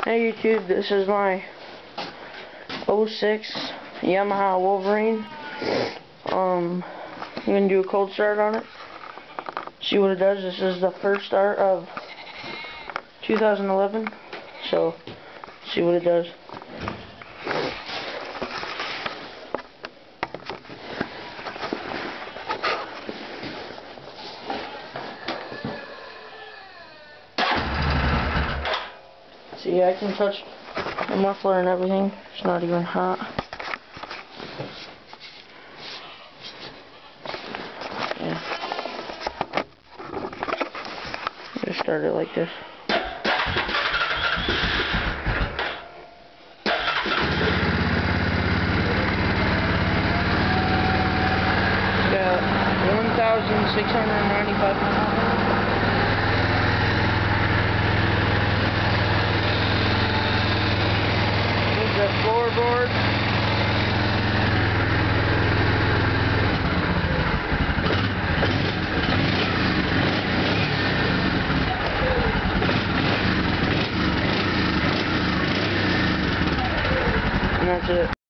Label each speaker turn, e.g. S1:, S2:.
S1: Hey YouTube, this is my '06 Yamaha Wolverine. I'm gonna do a cold start on it. See what it does. This is the first start of 2011, so see what it does. See, I can touch the muffler and everything. It's not even hot. Yeah. Just start it like this. It's got 1,695 miles. The floorboard. And that's it.